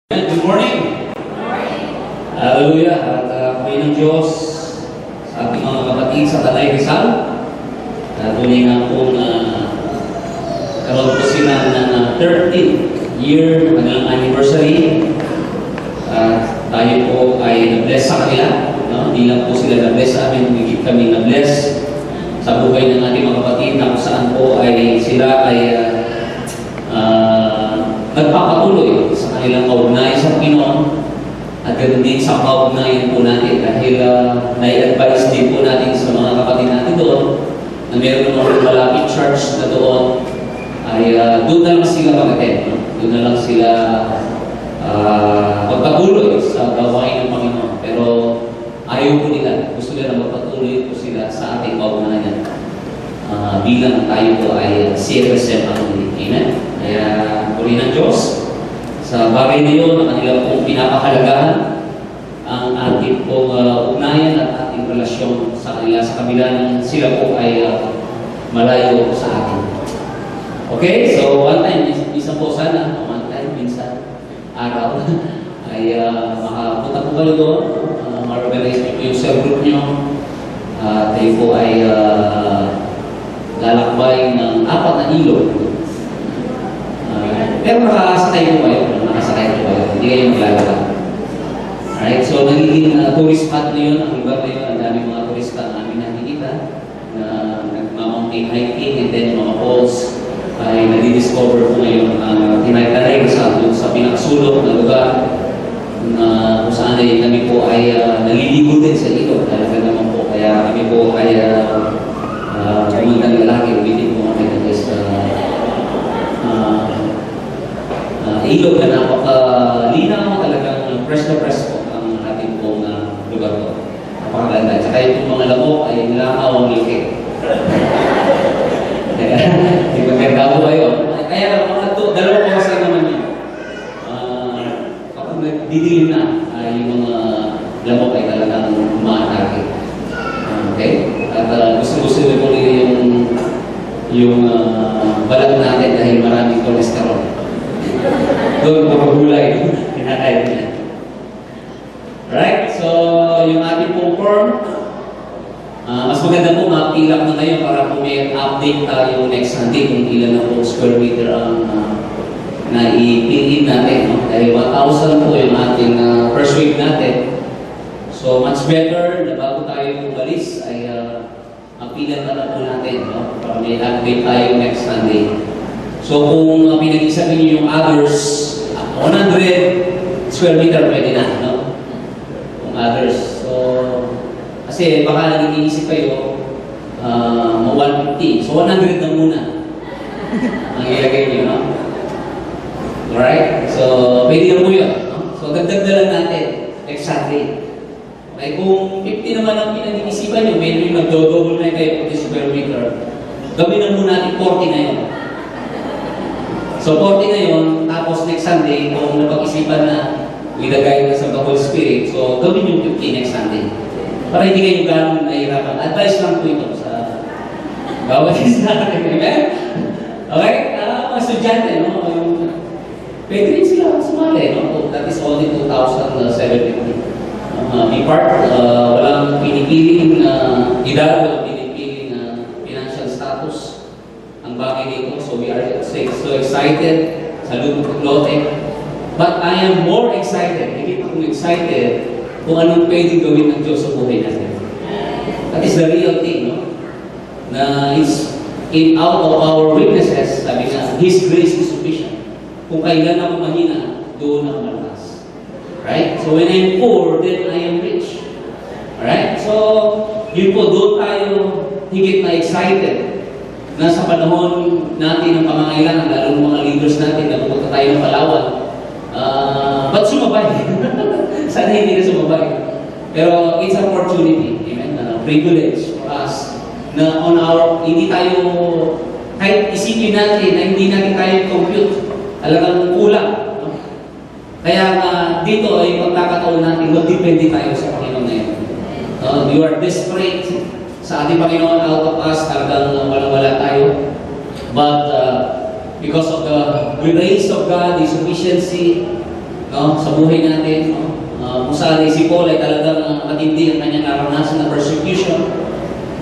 Good morning! Hallelujah! At kami ng Diyos sa ating mga kapatid sa Tanay Rizal. Tunay nga pong karoon po sila ng 13th year ng kanilang anniversary. Tayo po ay na-bless sa kanila. No? Hindi lang po sila na-bless sa amin, higit kami na-bless sa buhay ng ating mga kapatid na kung saan po ay sila ay nagpapatuloy sa kanilang kaugnayan sa Panginoon at ganoon din sa kaugnayan po natin dahil nai-advise din po natin sa mga kapatid natin doon na meron ng malapit church na doon ay doon na lang sila mag-attend. No? Doon na lang sila magpatuloy sa gawain ng Panginoon. Pero ayaw po nila. Gusto nila magpatuloy po sila sa ating kaugnayan bilang tayo po ay CFSM Amen. Kaya puri ng Diyos sa bagay na yun, ang kanila pong pinapahalagahan ang ating pong ugnayan at ating relasyon sa kanila sa kabila ng sila po ay malayo sa atin. Okay? So, one time, minsan po sana, minsan, araw, ay makapunta po kayo doon, ma-realize nyo po yung cell group nyo, tayo po ay lalakbay ng 4 na ilog. Pero nakasakay po kayo. Hindi kayo maglalaka. Alright, so nagiging tourist spot na yun. Ang lugar na yun, ang daming mga turista na namin nakikita na nagmamountain hiking and then mga falls ay nadidiscover po ngayon tinay-tanay sa pinakasulok na lugar na kung saan ay kami po ay naliligo din sa ilog. Talaga naman po. Kaya kami po ay kumandang lalaki. Ulitin po kami na sa ilog na napakalinaw, talagang fresh na fresh po ang ating pong lugar po. Napakaganda. Tsaka itong mga lamok ay nilakaw ang liki. Di ba ganda po kayo? Kaya mga dalawa po kasi naman yun. Kapag nagdidilim na, yung mga lamok ay talagang umaatake. Okay? At gusto-gusto nyo po yung balat natin dahil maraming cholesterol. Doon magulay, kinakain niya. Right? So, yung ating pong form, mas maganda po mapilak na ngayon para po may update tayo next Sunday kung ilan na po square meter ang naipilin natin. No? Dahil 1,000 po yung ating first week natin. So, much better na bago tayo umalis ay mapilan na lang po natin. No? Para may update tayo next Sunday. So kung pinag-isabi niyo yung others, 100 square meter pwede na, no? Kung others. So, kasi baka nag-iisip kayo, 150. So 100 na muna ang ilagay niyo, no? Alright? So, pwede na po yun. No? So, dagdag na lang natin. Exactly. Okay, kung 50 naman ang pinag-iisipan niyo, medyo yung nagdo-double na kayo 40 square meter, gawin na muna natin 40 na yun. So 40 na yun, tapos next Sunday, kung napag-isipan na ilagay na sa Holy Spirit, so gawin yung 50 next Sunday. Para hindi kayo gano'n nahihirapan. Advice lang po ito sa bawat isa. Amen? Okay? Mga estudyante, no? Pwede rin sila sumali, no? That is only 2,750. Be part, walang pinipiling edad, walang pinipiling financial status ang bagay dito. So we are so excited sa lote. But I am more excited, hindi akong excited kung anong pwedeng gawin ng Diyos sa buhay natin. That is the real thing, no? Na is out of our weaknesses, sabi nga, His grace is sufficient. Kung kailan ako mahina, doon ako malakas. Right? So when I'm poor, then I am rich. Alright? So, yun po, doon tayo higit na excited na sa panahon natin ng pangangailangan, lalo ng mga leaders natin na pupunta tayo ng Palawan. Ba't sumabay? Sana hindi na sumabay. Pero it's an opportunity, amen? Privilege for us na on our, hindi tayo, kahit isipin natin na hindi natin tayo compute, talagang kulang. No? Kaya dito ay pagkakataon natin, magdepende tayo sa Panginoon na yun. You are desperate sa ating Panginoon, out of us, talagang walang-wala tayo. But because of the grace of God, the sufficiency, no, sa buhay natin, no? Kung saan si Paul ay talagang matindi ang kanyang naranasan na persecution,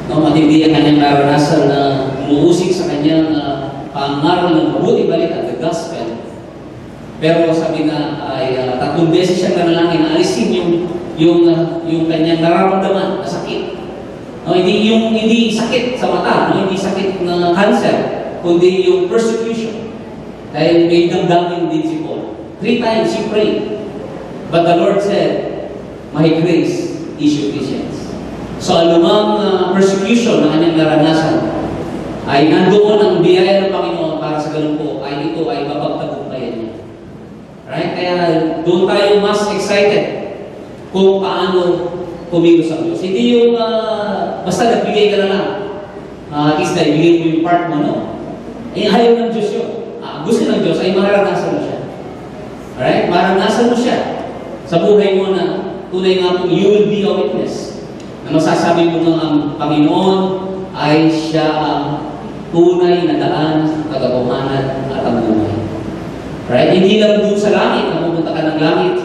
no? Matindi ang kanyang naranasan na umuusik sa kanyang pangaral ng mabuti balita, the gospel. Pero sabi na ay 3 beses siya nanalangin na alisin yung kanyang nararamdaman na sakit. No, hindi sakit sa mata, no? Hindi sakit na cancer, kundi yung persecution. Dahil may damdamin din si Paul. 3 times he prayed. But the Lord said, "My grace is sufficient." So anumang persecution na kanyang naranasan, ay nandoon ang biyaya ng Panginoon para sa ganun po, ay ito ay mapagtagumpayan niya. Right? Kaya doon tayo mas excited kung paano kumilos ang Diyos. Hindi yung basta nagbigay ka na lang. At least na ibigay mo yung part mo, no? Eh, ayaw ng Diyos yun. Gusto ng Diyos ay maranasan mo siya. Alright? Maranasan mo siya sa buhay mo na tunay nga po, you will be a witness. Na masasabi mo ng ang Panginoon ay siya ang tunay na daan, katotohanan at ang buhay. Right? Hindi lang doon sa langit na pupunta ka ng langit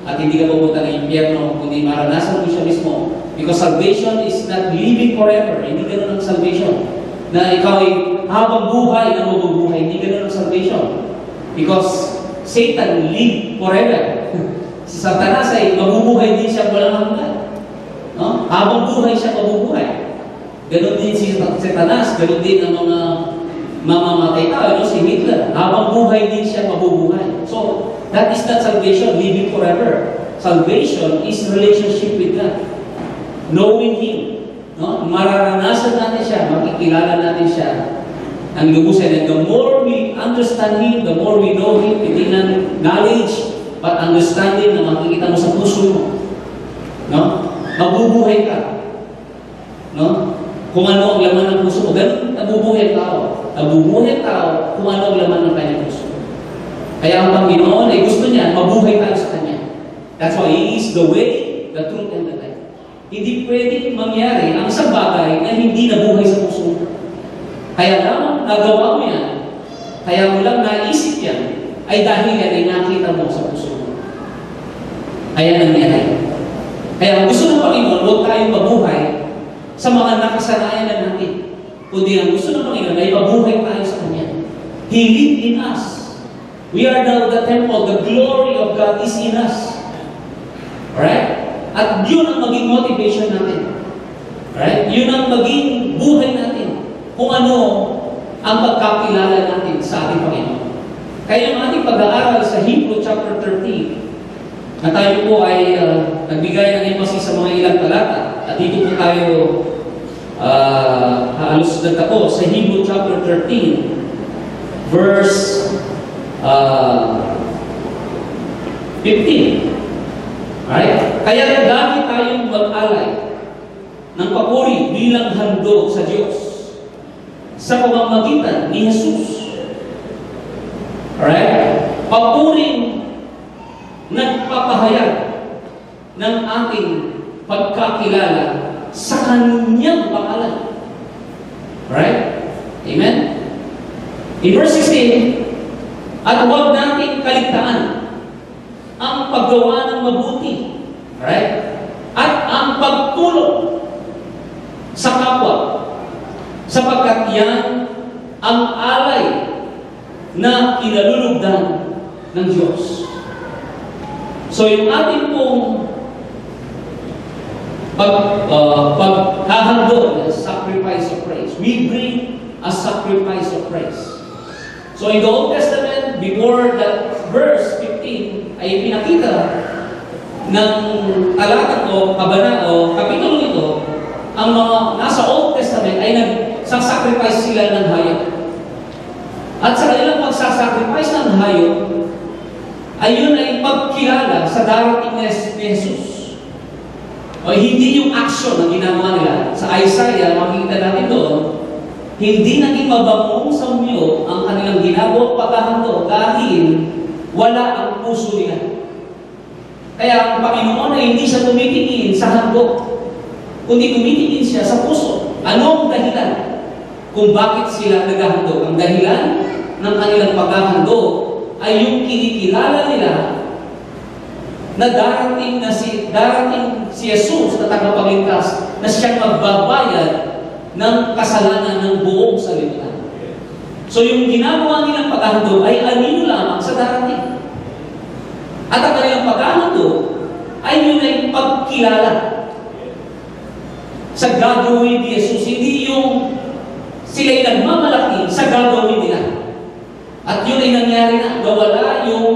at hindi ka pupunta ng impyerno, kundi maranasan mo siya mismo. Because salvation is not living forever. Hindi ganun ang salvation. Na ikaw ay habang buhay na mabubuhay. Hindi ganun ang salvation. Because Satan live forever. Si Satanas ay mabubuhay din siya walang hanggan. No? Habang buhay siya mabubuhay. Ganon din si Satanas, ganon din ang mga mamamatay tao, no? Si Hitler. Habang buhay din siya mabubuhay. So, that is not salvation, living forever. Salvation is relationship with God. Knowing Him. No? Mararanasan natin siya, makikilala natin siya. Ang lubusan, and the more we understand Him, the more we know Him, hindi na knowledge, but understanding na makikita mo sa puso mo. No? Mabubuhay ka. No? Kung ano ang laman ng puso mo, ganun nabubuhay tao. Nabubuhay tao kung ano ang laman ng kanyang puso. Kaya ang Panginoon ay gusto niya, mabuhay tayo sa Kanya. That's why He is the way, the truth, and the life. Hindi pwedeng mangyari ang isang bagay na hindi nabuhay sa puso mo. Kaya lamang nagawa mo yan, kaya mo lang naisip yan, ay dahil yan ay nakita mo sa puso mo. Kaya nangyari. Kaya gusto ng Panginoon, huwag tayong mabuhay sa mga nakasanayan na natin. Kundi ang gusto ng Panginoon ay mabuhay tayo sa Kanya. He lives in us. We are now the temple. The glory of God is in us. Alright? At yun ang maging motivation natin. Alright? Yun ang maging buhay natin. Kung ano ang pagkakilala natin sa ating Panginoon. Kaya ang ating pag-aaral sa Hebrew chapter 13, na tayo po ay nagbigay ng emphasis sa mga ilang talata. At dito po tayo haalusdan ako sa Hebrew chapter 13, verse 15. Alright? Kaya dahil tayong mag-alay ng papuri bilang handog sa Diyos sa pamamagitan ni Jesus. Alright? Papuring nagpapahayag ng ating pagkakilala sa Kanyang pangalan. Right? Amen? In verse 16, at huwag nating kaligtaan ang paggawa ng mabuti. Right? At ang pagtulong sa kapwa. Sapagkat yan ang alay na kinalulugdan ng Diyos. So yung ating pong paghahandog, sacrifice of praise. We bring a sacrifice of praise. So in the Old Testament, before that verse 15, ay pinakita ng talata o kabana o kapitulo nito, ang mga nasa Old Testament ay nagsasacrifice sila ng hayop. At sa kanilang pagsasacrifice ng hayop, ayun ay pagkilala sa darating ni Jesus. O hindi yung action na ginagawa nila. Sa Isaiah, makikita natin doon, hindi naging mabangong sa umyo ang kanilang ginagawa paghahandog dahil wala ang puso nila. Kaya ang Panginoon ay hindi siya tumitingin sa handog, kundi tumitingin siya sa puso. Ano ang dahilan kung bakit sila naghahandog? Ang dahilan ng kanilang paghahandog ay yung kinikilala nila na darating si Jesus na tagapagligtas na siyang magbabayad ng kasalanan ng buong sanlibutan. So yung ginagawa nilang paghahandog ay anino lamang sa darating. At ang kanilang paghahandog ay yun ay pagkilala sa gagawin ni Jesus. Hindi yung sila'y nagmamalaki sa gagawin nila. At yun ay nangyari na. Nawala yung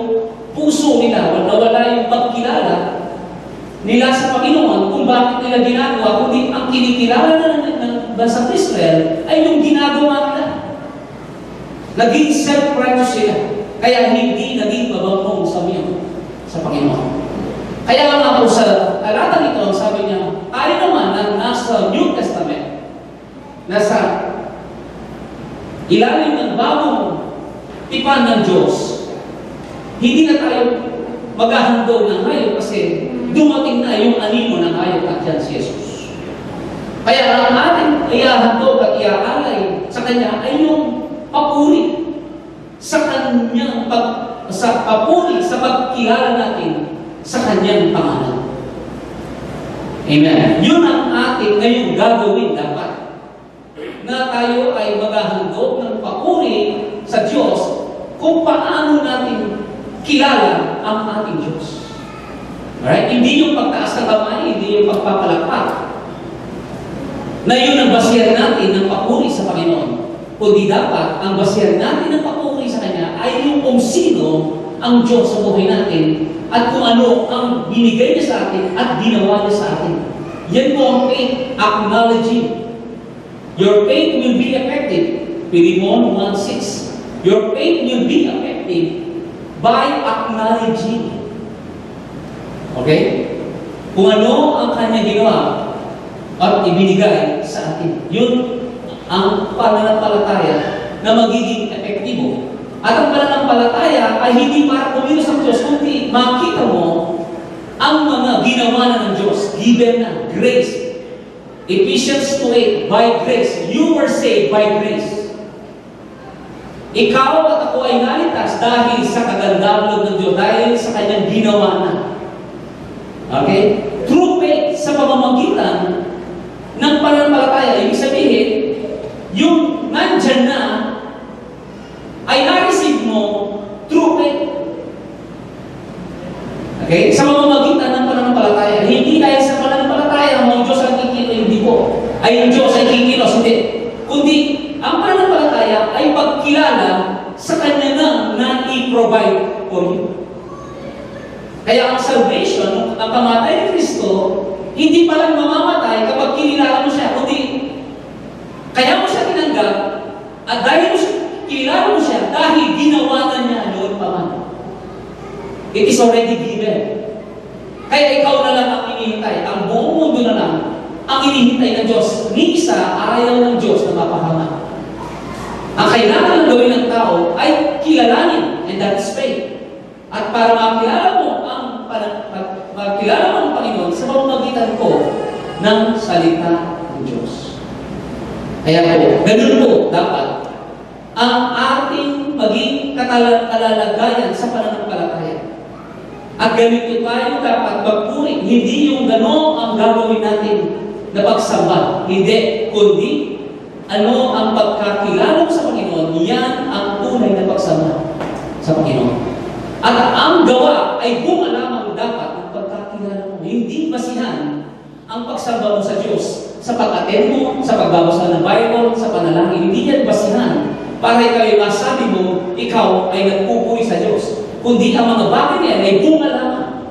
puso nila, nawala yung pagkilala nila sa Panginoon kung bakit nila ginagawa, kundi ang kinikilala ng bansang Israel ay yung ginagawa nila. Naging self-righteous sila. Kaya hindi naging mabangong sa Panginoon. Kaya nga po sa talata nito, sabi niya, ari naman na nasa New Testament, nasa ilalim ng bagong tipan ng Diyos, hindi na tayo maghahandog ng hayop kasi dumating na yung animo ng hayop at yan si Jesus. Kaya ang ating iahandog at iaalay sa Kanya ay yung papuri sa Kanyang papuri sa pagkilala natin sa Kanyang pangalan. Amen. Yun ang ating ngayong gagawin dapat. Na tayo ay maghahandog ng papuri sa Diyos kung paano natin kilala ang ating Diyos. Alright? Hindi yung pagtaas ng kamay, hindi yung pagpapalakpak. Na yun ang basihan natin ng papuri sa Panginoon. Kundi dapat ang basihan natin ng papuri sa Kanya ay yung kung sino ang Diyos sa buhay natin at kung ano ang binigay niya sa atin at ginawa niya sa atin. Yan po ang faith, acknowledging. Your faith will be effective. Philemon 1:6. Your faith will be effective by acknowledging. Okay? Kung ano ang Kanya ginawa at ibinigay sa atin. Yun ang pananampalataya na magiging epektibo. At ang pananampalataya ay hindi para kumilos ang Diyos, kundi makita mo ang mga ginawa na ng Diyos, given na grace. Ephesians 2:8, by grace, you were saved by grace. Ikaw at ako ay naligtas dahil sa kagandang ng Diyos, dahil sa Kanyang ginawa na. Okay? Through faith, sa pamamagitan ng pananampalataya, ibig sabihin, yung nandyan na, ay na-receive mo through faith. Okay? Sa pamamagitan ng pananampalataya, hindi dahil sa pananampalataya, ang Diyos ang kikilos, hindi po. Ay, ang Diyos ay kikilos, hindi. Kundi, ang pananampalataya ay pagkilala sa Kanya na i-provide for you. Kaya ang salvation, ang pamatay ni Kristo, hindi pa lang mamamatay kapag kinilala mo siya, kundi kaya mo siya tinanggap, at dahil mo siya, kilala mo siya, dahil ginawa na niya noon pa man. It is already given. Kaya ikaw na lang ang inihintay, ang buong mundo na lang ang inihintay ng Diyos. Ni isa, ayaw ng Diyos na mapahama. Ang kailangan ng gawin ng tao ay kilalanin, and that is faith. At para makilala mo ang Panginoon sa pamamagitan ko ng salita ng Diyos. Kaya po, ganun po dapat ang ating maging kalalagayan sa pananampalataya. At ganito tayo dapat magpuri. Hindi yung gano'n ang gagawin natin na pagsamba. Hindi, kundi ano ang pagkakilala sa Panginoon, yan ang tunay na pagsamba sa Panginoon. At ang gawa ay bunga lamang dapat ng pagkakilala mo. Hindi basihan ang pagsamba mo sa Diyos sa pag-attend mo, sa pagbabasa ng Bible, sa panalangin. Hindi yan basihan para ikaw masabi mo, ikaw ay nagpupuri sa Diyos. Kundi ang mga bagay niya ay bunga lamang.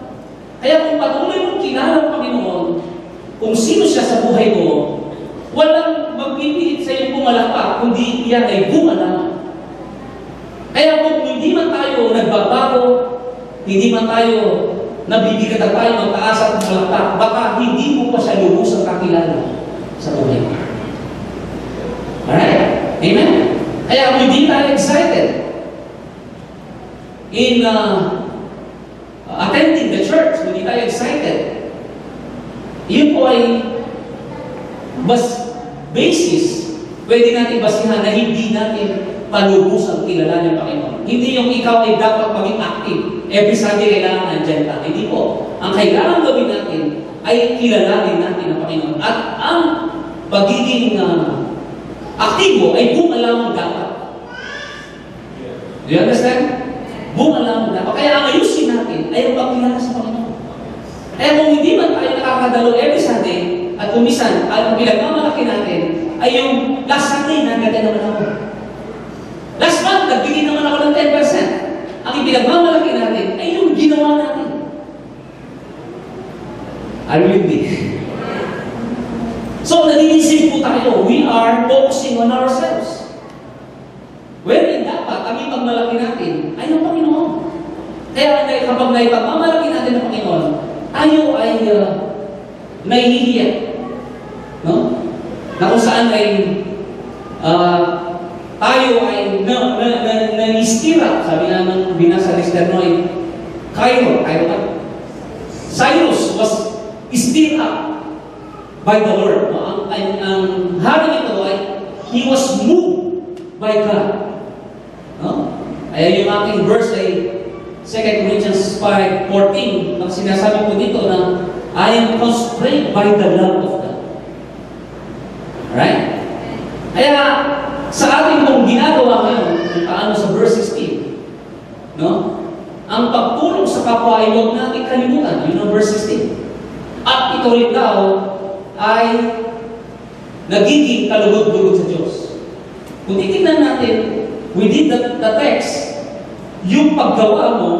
Kaya kung patuloy mong kilala ang Panginoon, kung sino siya sa buhay mo, walang magpipilit sa iyong pumalakpak, kundi yan ay bunga lamang. Kaya kung hindi man tayo nagbabago, hindi man tayo nabibigatan tayo ng taas at malakpak, baka hindi mo pa siya lubos ang kakilala sa buhay mo. Alright? Amen? Kaya kung hindi tayo excited in attending the church, kung hindi tayo excited, yun po ay basis, pwede natin basihan na hindi natin palubos ang kilala ng Panginoon. Hindi yung ikaw ay dapat maging active every Sunday kailangan nandyan ka. Hindi po. Ang kailangan gawin natin ay kilalanin natin ang Panginoon. At ang pagiging aktibo ay bumalamang dapat. Do you understand? Bumalamang dapat. Kaya ang ayusin natin ay ang pagkilala sa Panginoon. Kaya kung hindi man tayo nakakadalo every Sunday, at kumisan, ang pinagmamalaki natin ay yung last Sunday, nagdagan naman ako. Last month, nagbigay naman ako ng 10%. Ang ipinagmamalaki natin ay yung ginawa natin. Are you with me? So, nag-iisip po tayo, we are focusing on ourselves. Wherein dapat, ang ipagmalaki natin ay ang Panginoon. Kaya kapag naipagmamalaki natin ang Panginoon, tayo ay nahihiya. No? Na kung saan ay tayo ay nanistira. Sabi nga ng binasa ni Sternoy, Cyrus was stirred up by the Lord. No? Ang hari nito ay he was moved by God. No? Kaya yung aking verse ay 2 Corinthians 5:14, ang sinasabi ko dito na I am constrained by the love of God. Alright? Kaya sa ating pong ginagawa ngayon, kung paano sa verse 16, no? Ang pagtulong sa kapwa ay huwag natin kalimutan. Yun ang verse 16. At ito rin daw ay nagiging kalugod-lugod sa Diyos. Kung titignan natin, within the text, yung paggawa mo,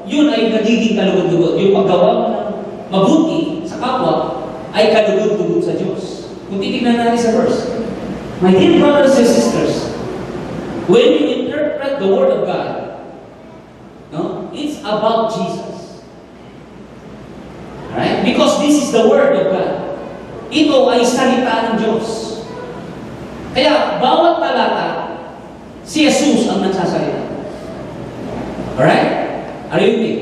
yun ay nagiging kalugod-lugod. Yung paggawa mo ng mabuti sa kapwa ay kalugod-lugod sa Diyos. Kung titignan natin sa verse, my dear brothers and sisters, when you interpret the Word of God, no, it's about Jesus. Alright? Because this is the Word of God. Ito ay salita ng Diyos. Kaya, bawat talata, si Jesus ang nagsasalita. Alright? Are you with me?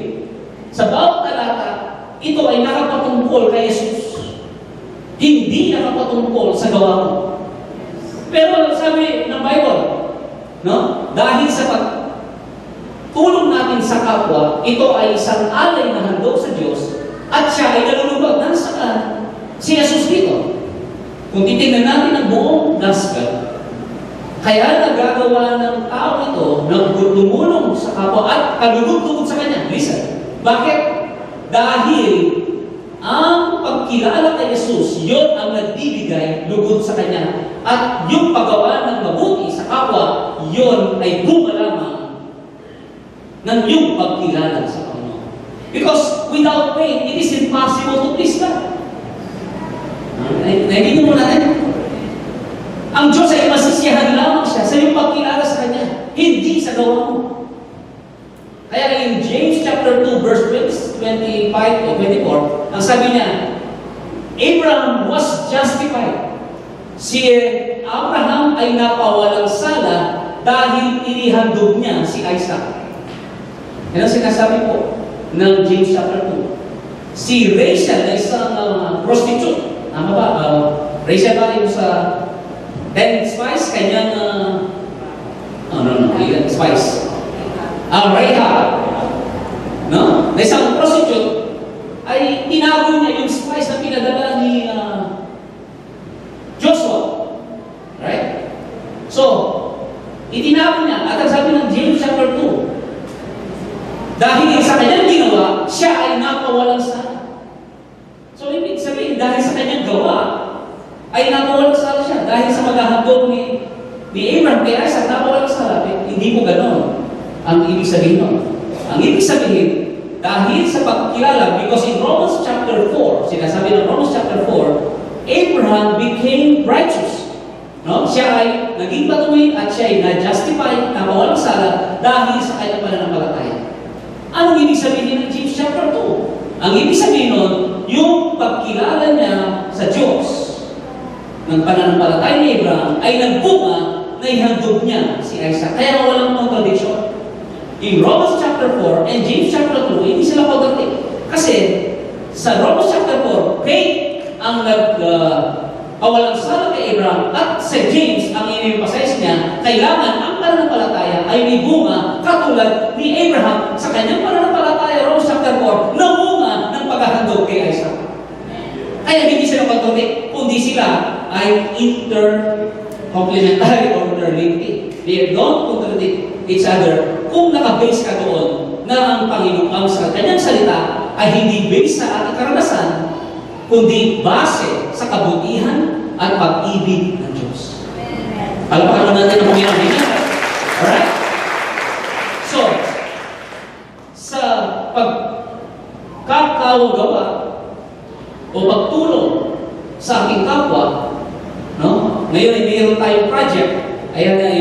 Sa bawat talata, ito ay nakapatungkol kay Jesus. Hindi nakapatungkol sa gawa mo. Pero sabi ng Bible, no? Dahil sa pagtulong natin sa kapwa, ito ay isang alay na handog sa Diyos at siya ay nalulubag. Nasaan si Jesus dito? Kung titignan natin ang buong gospel, kaya nagagawa ng tao ito na tumulong sa kapwa at kalugod-lugod sa kanya. Listen, bakit? Dahil ang pagkilala kay Jesus, yun ang nagbibigay lugod sa kanya. At yung paggawa ng mabuti sa kapwa, yun ay bumalamang ng yung pagkilala sa Panginoon. Because without faith, it is impossible to please God. Naibigan mo natin? Ang Diyos ay masisiyahan lamang siya sa iyong pagkilala sa Kanya, hindi sa gawa mo. Kaya in James chapter 2, verse 25 o 24, ang sabi niya, Abraham was justified. Si Abraham ay napawalang sala dahil inihandog niya si Isaac. Yan ang sinasabi po ng James chapter 2. Si Rachel ay isang prostitute. Tama ba? Rachel ba yung sa 10 spice, kanyang spice. Rahab, no? Na isang prostitute, ay tinago niya yung spice na pinadala ni Joshua. Right? So, itinago niya, at ang sabi ng James chapter 2, dahil sa kanyang ginawa, siya ay napawalang sala. So, ibig sabihin, dahil sa kanyang gawa, ay napawalang sala siya. Dahil sa maghahandog ni Abraham kay Isaac, napawalang sala. Hindi po ganon ang ibig sabihin nun. Ang ibig sabihin, dahil sa pagkilala, because in Romans chapter 4, sinasabi ng Romans chapter 4, Abraham became righteous. No? Siya ay naging patuloy at siya ay na-justify, napawalang sala dahil sa kanyang pananampalataya. Anong ibig sabihin ng James chapter 2? Ang ibig sabihin nun, yung pagkilala niya sa Diyos ng pananampalataya ni Abraham ay nagbunga na ihandog niya si Isaac. Kaya walang contradiction. In Romans chapter 4 and James chapter 2, hindi sila pagdating. Kasi sa Romans chapter 4, faith ang walang sala kay Abraham at si James, ang in-emphasize niya, kailangan ang pananampalataya ay may bunga katulad ni Abraham sa kanyang pananampalataya, Romans chapter 4, namunga ng paghahandog kay Isaac. Kaya hindi sila pagtutik, kundi sila ay inter-complementary or interlinked. They don't contradict each other kung naka-base ka doon na ang Panginoon ang sa kanyang salita ay hindi base sa ating karanasan, kundi base sa kabutihan at pag-ibig ng Diyos. Palpakan natin ang Panginoon. Alright? So, sa pagkakawagawa o pagtulong sa ating kapwa, no? Ngayon ay mayroon tayong project. Ayan ay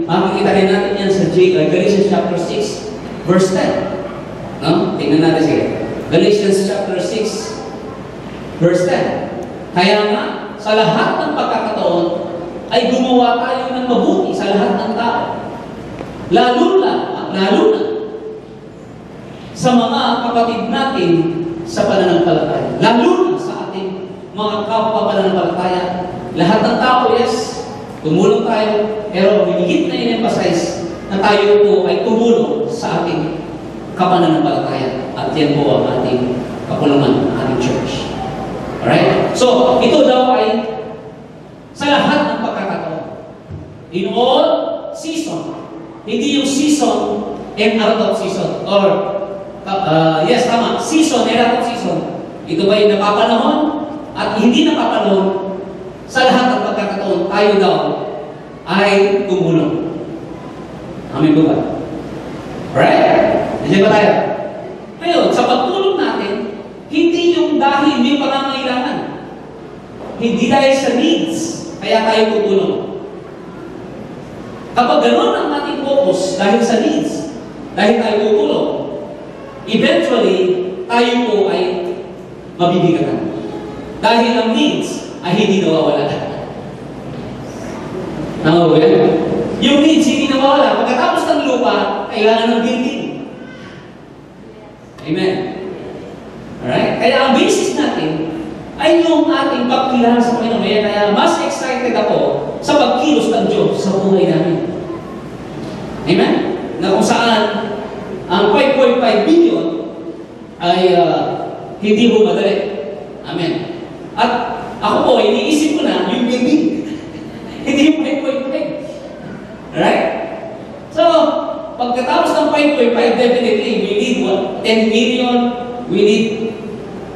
makikita rin natin yan sa Galatians chapter 6, verse 10. No? Tingnan natin sige. Galatians chapter 6, verse 10. Kaya nga, sa lahat ng pagkakataon, ay gumawa tayo ng mabuti sa lahat ng tao. Lalo na sa mga kapatid natin sa pananampalataya. Lalo na sa ating mga kapwa pananampalataya. Lahat ng tao, yes, tumulong tayo, pero higit na in-emphasize na tayo po ay tumulong sa ating kapananampalataya. At yan po ang ating kapulungan, ang ating church. Alright? So, ito daw ay sa lahat ng pagkakataon. In all season. Hindi yung season and out of season. Or, yes, tama. Season and out of season. Ito ba yung napapanahon at hindi napapanahon? Sa lahat ng pagkakataon, tayo daw ay tumulong. Amin po ba? Alright? Nandiyan ba tayo? Ngayon, sa pagtulong natin, hindi yung dahil may pangangailangan. Hindi dahil sa needs, kaya tayo tutulong. Kapag gano'n ang ating focus dahil sa needs, dahil tayo tutulong, eventually, tayo po ay mabibigatan. Dahil ang needs ay hindi nawawala. Tama ba yan? Yung needs hindi nawawala. Pagkatapos ng lupa, kailangan ng building. Amen. Alright? Kaya ang basis natin ay yung ating pagkilala sa Panginoon. Kaya mas excited ako sa pagkilos ng Diyos sa buhay namin. Amen? Na kung saan ang 5.5 billion ay hindi mo madali. Amen. At ako po, iniisip ko na yung building. Hindi yung 5.5. Alright? So, pagkatapos ng 5.5, definitely, we need what? 10 million. We need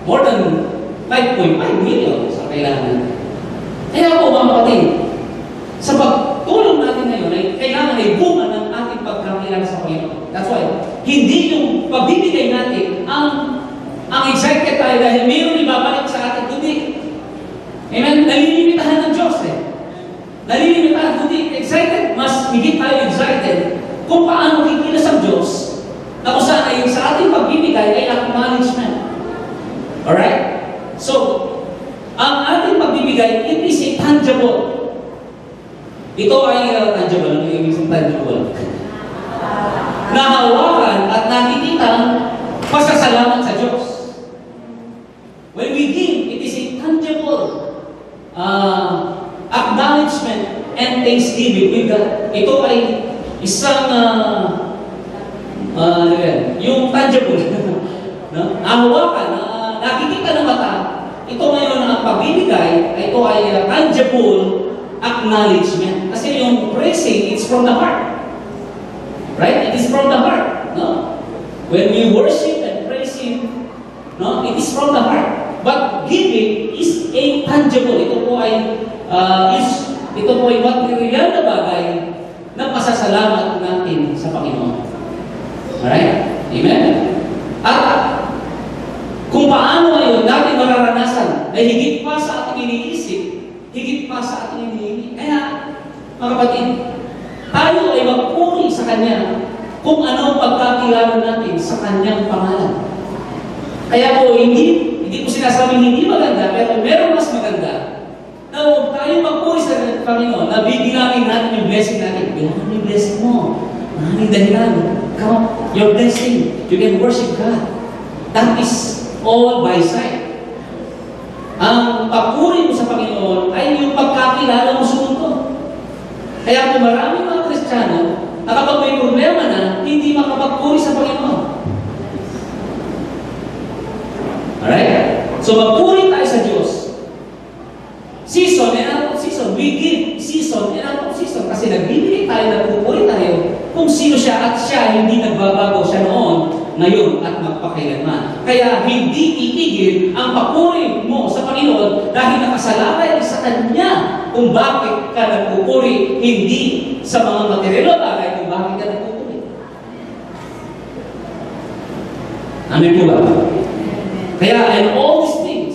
more than 5.5 million sa kailangan. Kaya po, mga kapatid, sa pagtulong natin ngayon, ay kailangan ay bunga ng ating pagkakilala sa Panginoon. That's why, hindi yung pagbibigay natin ang excited tayo dahil mayroon ibabalik sa atin, kundi amen? Nalilimitahan ng Diyos Nalilimitahan, kundi excited, mas higit tayo excited kung paano kikilos ang Diyos na kung saan ay sa ating pagbibigay ay acknowledgement. Alright? So, ang ating pagbibigay, it is a tangible. Ito ay tangible. Ano yung isang tangible? Nahawakan at nakikitang pasasalamat sa Diyos. When we give, it is a tangible acknowledgement and thanksgiving with God. Ito ay isang yung tangible. No? Nahawakan, nakikita ng mata. Ito ngayon ang pagbibigay, ito ay tangible acknowledgement. Kasi yung praising, it's from the heart. Right? It is from the heart. No? When we worship and praise Him, no? It is from the heart. But giving is a tangible. Ito po ay material na bagay na pasasalamat natin sa Panginoon. Alright? Amen? At kung paano ngayon natin mararanasan na higit pa sa ating iniisip, higit pa sa ating iniisip. Kaya, mga kapatid, tayo ay magpuri sa Kanya kung ano ang pagkakilala natin sa Kanyang pangalan. Kaya po, hindi ko sinasabing hindi maganda, pero meron mas maganda na huwag tayo magpuri sa Panginoon na bibigyan natin yung blessing natin. Bilangin yung blessing mo. Maraming dahilan. Come, your blessing. You can worship God. That is all by sight. Ang papuri mo sa Panginoon ay ipapakilala mo sa mundo. Kaya kung maraming mga Kristiyano na kapag may problema na, hindi makapagpuri sa Panginoon. Alright? So magpuri tayo sa Diyos. Season and out of season. We give season and out of season. Kasi nagbibigay tayo, nagpupuri tayo kung sino siya at siya hindi nagbabago siya noon, ngayon at magpakailanman. Kaya hindi itigil ang papuri mo sa Panginoon dahil nakasalalay sa Kanya kung bakit ka nagpupuri, hindi sa mga material na bagay kung bakit ka nagpupuri. Amen po ba? Kaya, and all these things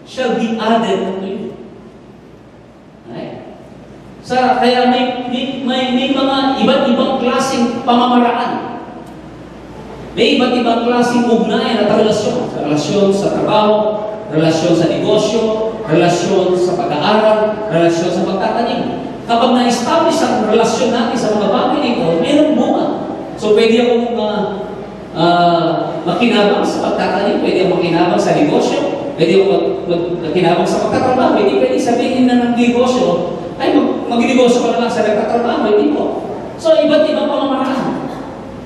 shall be added unto you. Right? Kaya may mga iba't ibang klaseng pamamaraan. May iba't ibang klaseng ugnayan at relasyon. Relasyon sa trabaho, relasyon sa negosyo, relasyon sa pag-aaral, relasyon sa pagtatanim. Kapag na-establish ang relasyon natin sa mga bagay nito, mayroong bunga. So pwede akong makinabang sa pagtatanim, pwede akong makinabang sa negosyo, pwede akong makinabang sa pagtatrabaho. Hindi pwede sabihin na ng negosyo, ay mag-negosyo ka na lang sa nagtatrabaho, hindi po. So iba't ibang pamamaraan.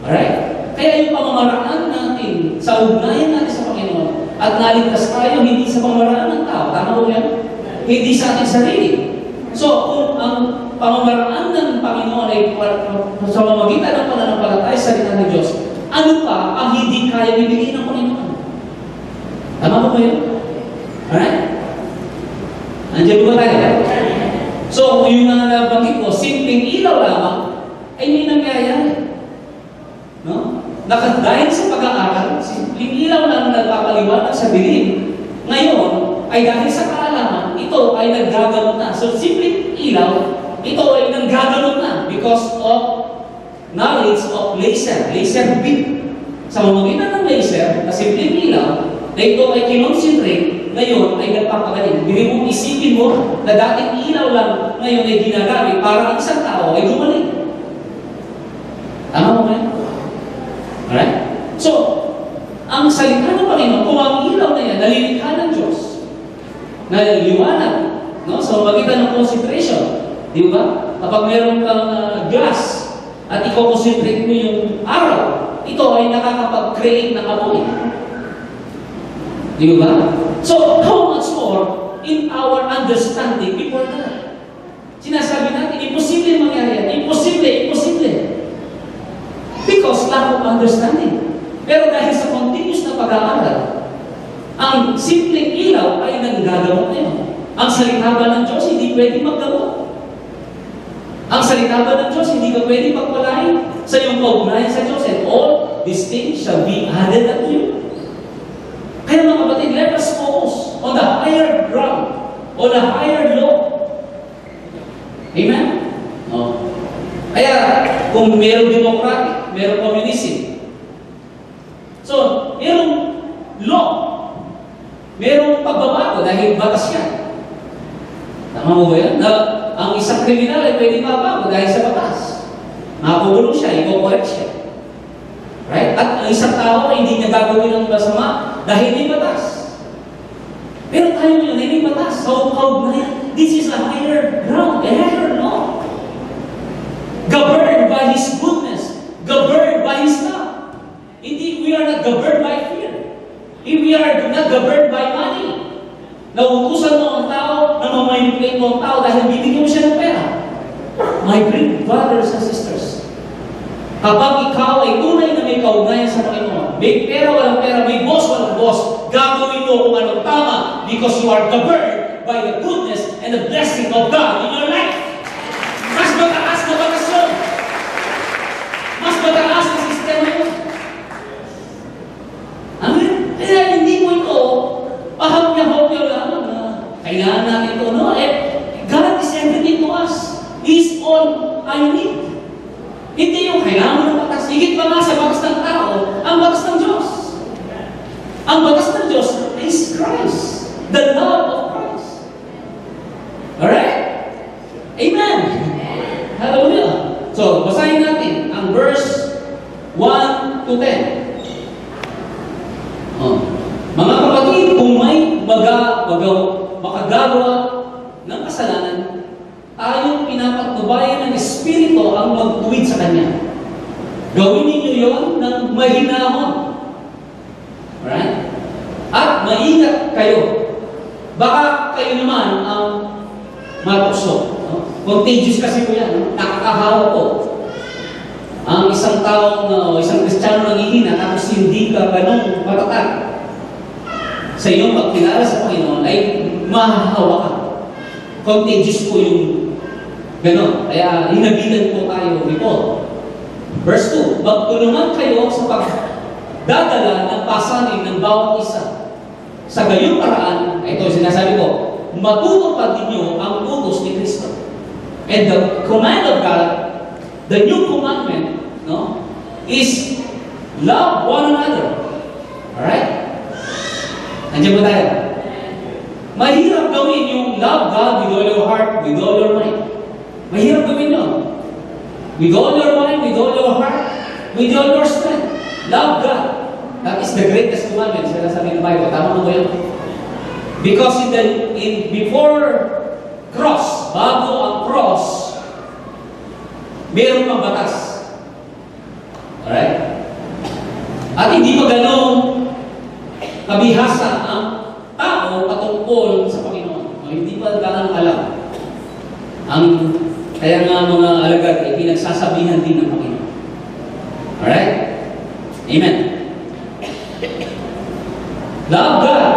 Alright? Kaya yung pamamaraan natin sa ugnayan natin sa Panginoon at naligtas tayo hindi sa pamamaraan ng tao. Tama po yan? Hindi sa ating sarili. So, kung ang pamamaraan ng Panginoon ay sa mamagitan ng pananampalataya sa salita ng Diyos, ano pa ang hindi kaya ibigay ng Panginoon? Tama po ba yun? Alright? Andiyan po ba tayo? So, yung nabanggit ko, simpleng ilaw lamang ay may nangyayari. No? Dahil sa pag-aaral, simpleng ilaw lang nagpapaliwanag sa dilim. Ngayon, ay dahil sa kaalaman, ito ay naggagamot na. So, simpleng ilaw, ito ay naggagamot na because of knowledge of laser beam. Sa mamagitan ng laser, na simpleng ilaw, na ito ay kinonsentrate, ngayon ay nagpapagaling. Bili mo, isipin mo na dating ilaw lang ngayon ay ginagamit para ang isang tao ay gumaling. Tama mo ba? Alright? So, ang salita ng Panginoon, kung ang ilaw na yan, nalilikha ng Diyos, naliliwanag, no? Sa magitan ng concentration, di ba? Kapag meron kang glass at i-concentrate mo yung araw, ito ay nakakapag-create ng apoy. Di ba? So, how much more in our understanding before God? Sinasabi natin, imposible mangyari yan. Imposible. Because lack of understanding. Pero dahil sa continuous na pag-aaral, ang simpleng ilaw ay nanggagamot na yun. Ang salita ba ng Diyos, hindi pwede maggamot. Ang salita ba ng Diyos, hindi ka pwede pagpalain sa iyong kaugnayan sa Diyos. And all these things shall be added unto you. Kaya mga kapatid, let us focus on the higher ground, on the higher law. Amen? No. Kaya, kung mayroong democratic, mayroong communism. So, mayroong law. Mayroong pagbabago dahil batas yan. Tama mo ba yan? Na ang isang kriminal ay pwede mabago dahil sa batas. Makakugulong siya, i-correct siya. Right? At ang isang tao ay hindi niya gagawin ng masama dahil may batas. Pero tayo yun, hindi may batas. So, this is a higher ground, a higher law. Governed by His goodness. Governed by His love. Indeed, we are not governed by fear. We are not governed by money. Nauutusan mo ang tao, na mamanipulate mo ang tao dahil bibigyan mo siya ng pera. My great brothers and sisters, kapag ikaw ay tunay na may kaugnayan sa Panginoon, may pera, walang pera, may boss, walang boss, gagawin mo kung anong tama because you are governed by the goodness and the blessing of God in your life. Mas mataas na batas yun. Mas mataas na sistema yun. Amen? Kaya hindi mo ito pahapya-hapya lamang na kailangan natin ito. No? God is everything to us. He is all I need. Hindi yung kailangan mo ng batas. Higit pa nga sa batas ng tao, ang batas ng Diyos. Ang batas ng Diyos is Christ. The love of Christ. Alright? Amen. Hallelujah. So, basahin natin ang verse 1 to 10. Mga kapatid, kung may makagagawa ng kasalanan, Espiritu ang magtuwid sa Kanya. Gawin ninyo yon ng mahinahon. Alright? At maingat kayo. Baka kayo naman ang matukso. No? Contagious kasi po yan. No? Nakakahawa po. Ang isang taong, isang Kristiyano nanghihina, tapos hindi ka ganun matatag sa iyong pagkilala sa Panginoon, ay mahahawa ka. Contagious po yung gano'n. Kaya hinabitan po tayo ni Paul. Verse 2, magtulungan kayo sa pagdadala ng pasanin ng bawat isa. Sa gayong paraan, ito sinasabi ko, matutupad ninyo ang utos ni Kristo. And the command of God, the new commandment, no, is love one another. Alright? Andiyan ba tayo? Mahirap gawin yung love God with all your heart, with all your mind. Mahirap gawin yun. With all your mind, with all your heart, with all your strength. Love God. That is the greatest commandment. Sinasabi ng Bible. Tama mo ba yun? Because before cross, bago ang cross, mayroong pang batas. Alright? At hindi pa ganun kabihasa ang tao patungkol sa Panginoon. Hindi pa ganun alam. Kaya nga mga alagad ay pinagsasabihan din ng Panginoon. Alright? Amen. Love God.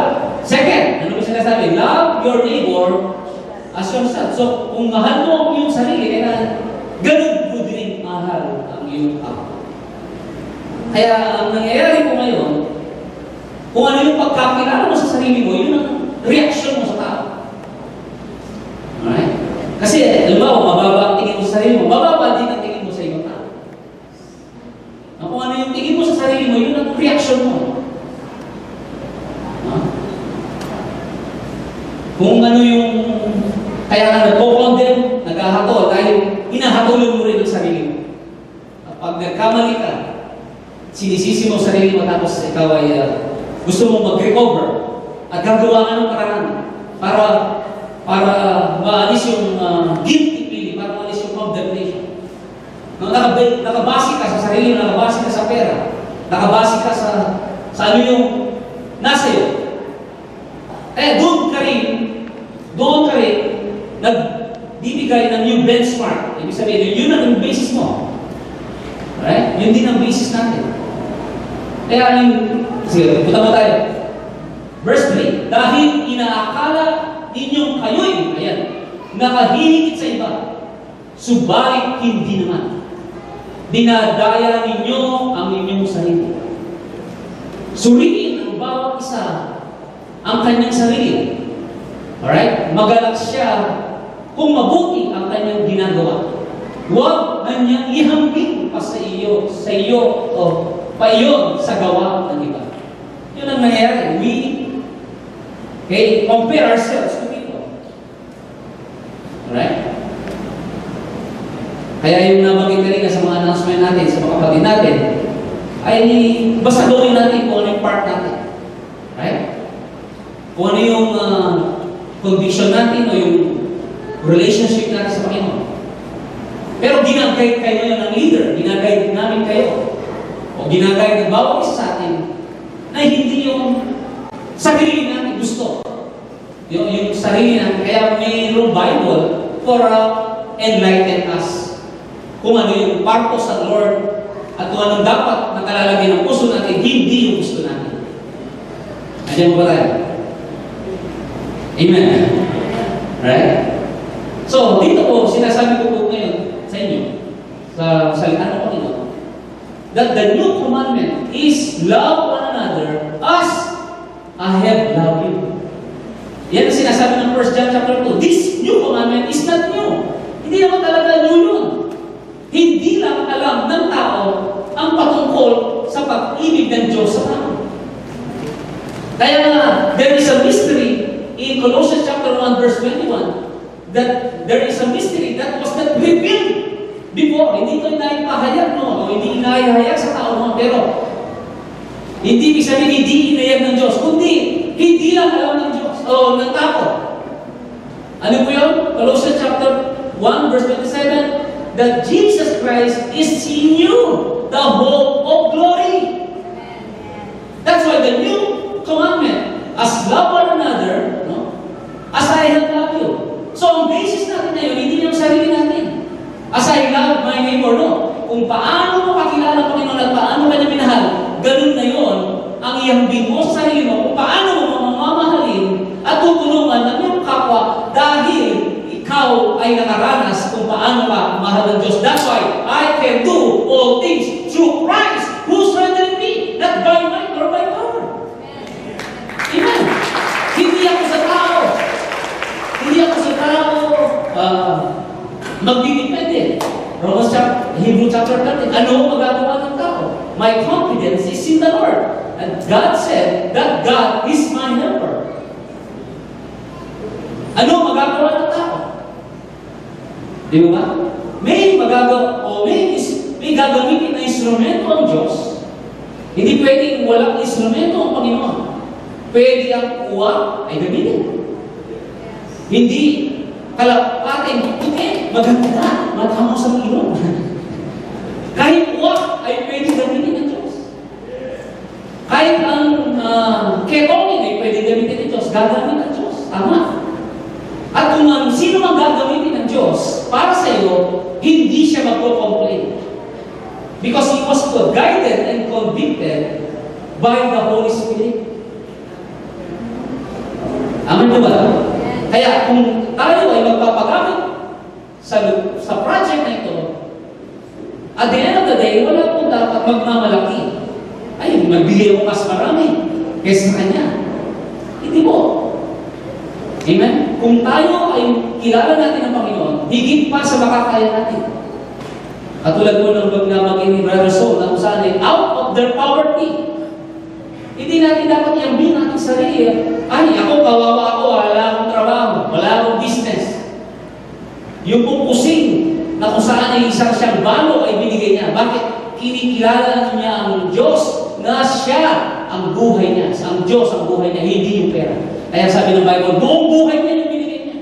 Second, ano ba sinasabi? Love your neighbor as yourself. So, kung mahal mo ang iyong sarili, kaya ganun mo din mahal ang iyong ako. Kaya ang nangyayari po ngayon, kung ano yung pagkakilala mo sa sarili mo, yun ang reaction mo sa tao. Alright? Kasi, halimbawa, mababa ang tingin mo sa sarili mo, mababa din ang tingin mo sa ibang tao. Kung ano yung tingin mo sa sarili mo, yun ang reaction mo. Kung ano yung kaya ka nagpo-condemn, naghahatol, dahil hinahatulog mo rin ang sarili mo. Kapag nagkamali ka, sinisisi mo ang sarili mo, tapos ikaw ay gusto mo mag-recover at gagawa ka ng paraan para maalis yung guilty feeling, para maalis yung condemnation. Nakabase ka sa sarili mo, nakabase ka sa pera, nakabase ka sa ano yung nasa iyo. Doon ka rin nagbibigay ng new benchmark. Ibig sabihin, yun ang basis mo. Right? Yun din ang basis natin. Kaya sige, punta mo tayo. Verse 3, dahil inaakala ninyong kayo'y, ayan, nakahihigit sa iba, subalit hindi naman. Dinadaya ninyo ang inyong sarili. Suriin ang bawat isa ang kanyang sarili. Alright? Magalak siya kung mabuti ang kanyang ginagawa. Huwag kanyang ihambing pa sa iyo o pa iyon sa gawa ng iba. Yun ang nangyayari. We compare ourselves to people. Alright? Kaya yung nabanggit kanina sa mga announcement natin, sa mga kapatid natin, ay basta gawin natin kung ano yung part natin. Right? Kung ano yung conviction natin o yung relationship natin sa Panginoon. Pero ginagayad kayo ngayon ng leader, ginagayad namin kayo, o ginagayad ng bawat isa sa atin, na hindi yung sarili natin gusto. Yung sarili natin, kaya mayroong Bible for enlighten us. Kung ano yung purpose ng Lord, at kung anong dapat nakalalagay ng puso natin, hindi yung gusto natin. Andiyan mo ba tayo? Amen. Right? So, dito po, sinasabi ko po ngayon sa inyo, sa salita ng Panginoon, that the new commandment is love one another as I have loved you. Yan ang sinasabi ng 1 John chapter 2. This new commandment is not new. Hindi naman talaga new yun. Hindi lang alam ng tao ang patungkol sa pag-ibig ng Diyos sa tao. Kaya nga, there is a mystery in Colossians chapter 1 verse 21 that there is a mystery that was not revealed before. Hindi ito inaipahayag o hindi inahayag sa tao noon, pero hindi ibig sabihin hindi inayag ng Diyos, kundi hindi lang alam ng Diyos o ng tao. Ano po yun? Colossians chapter 1 verse 27, that Jesus Christ is in you, the hope of glory. That's why the new commandment, as love one another, no? As I have loved you. So ang basis natin ngayon, hindi yung sarili natin. As I love my neighbor, no? Kung paano mo kakilala ang Panginoon at paano ka niya minahal, ganun na yun ang ihambing mo sa sarili mo kung paano mo mamamahalin at tutulungan ng iyong kapwa dahil ikaw ay nakaranas kung paano ka mahal ng Diyos. That's why I can do all things through Christ who strengthened me, not by might or by power. Amen. Hindi ako sa tao. Hindi ako sa tao magdidepende. Hebrew chapter 13. Ano ang magagawa ng tao? My confidence is in the Lord. And God said that God is my helper. Ano ang magagawa ng tao? Di ba? May magagawa o may gagamitin na instrumento ang Diyos. Hindi pwedeng walang instrumento ang Panginoon. Pwede ang uwa ay gamitin. Hindi kalapatin, okay, maganda, matamo sa ilong. Kahit uwa ay pwede gamitin ng Diyos. Kahit ang ketongin ay pwede gamitin ng Diyos, gagamit ng Diyos. Tama. At kung sino mang gagamitin ng Diyos para sa iyo, hindi siya magpo-complain. Because he was guided and convicted by the Holy Spirit. Amen ba? Kaya kung tayo ay magpapagamit sa project na ito, at the end of the day, wala pong dapat magmamalaki. Ay, magbigay mo mas marami kaysa sa kanya. Hindi mo. Amen? Kung tayo ay kilala natin ang Panginoon, higit pa sa makakaya natin. Katulad mo ng magmamagin ni Brother Saul, na kung saan ay out of their poverty. Hindi natin dapat i-ambing natin sarili. Ay, ako, kawawa ako, wala akong trabaho, wala akong business. Yung pupusing na kung saan ay isang siyang balo ay binigay niya. Bakit? Kinikilala niya ang Diyos na siya ang buhay niya. Ang Diyos ang buhay niya, hindi yung pera. Kaya sabi ng Bible, buong buhay niya yung binigay niya.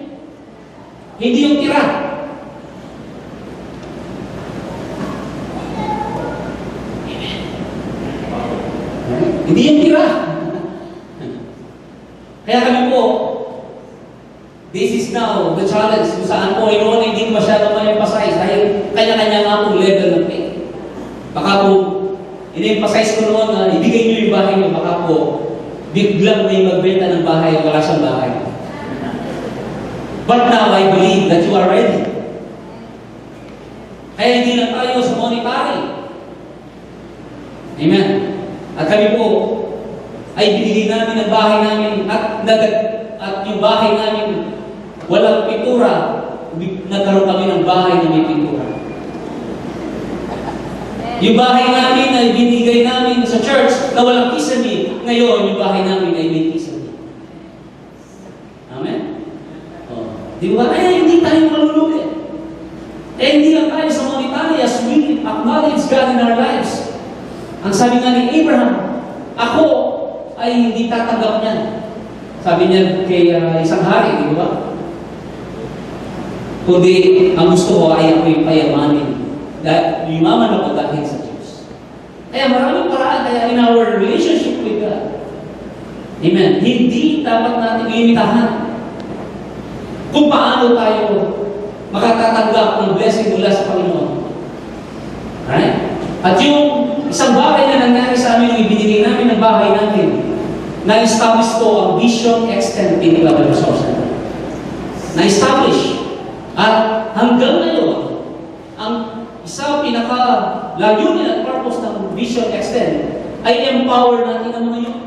Hindi yung tira. Hindi yung tira. Kaya kami po, this is now the challenge kung saan po noon hindi masyadong ma-emphasize dahil kanya-kanya nga po level ng faith. Baka po, in-emphasize ko noon na ibigay niyo yung bahay niyo, baka po, biglang may magbenta ng bahay, wala siyang bahay. But now, I believe that you are ready. Kaya hindi na tayo sa monetary. Amen. At kami po, ay binigay namin ang bahay namin at yung bahay namin walang pintura, nagkaroon kami ng bahay na may pintura. Yung bahay namin ay binigay namin sa church na walang kisame, ngayon yung bahay namin ay may kisame. Amen? Di ba? Hindi tayo malulugi. Hindi lang tayo sa monetary as we acknowledge God in our lives. Ang sabi nga ni Abraham, ako ay hindi tatanggap niyan. Sabi niya kay isang hari, di ba? Kundi ang gusto ko ay ako'y payamanin. Dahil yumaman ako dahil sa Diyos. Kaya maraming paraan kaya in our relationship with God. Amen. Hindi dapat natin iimitahan kung paano tayo makatatanggap ng blessing mula sa Panginoon. Right? At yung isang bagay na nangyari sa amin, yung ibinigay namin ng bahay namin, na-establish ko ang Vision Extend Pinnacle Resource Center. Na-establish. At hanggang ngayon, ang isang pinaka-layunin at purpose ng Vision Extend ay empower natin ang mga yun.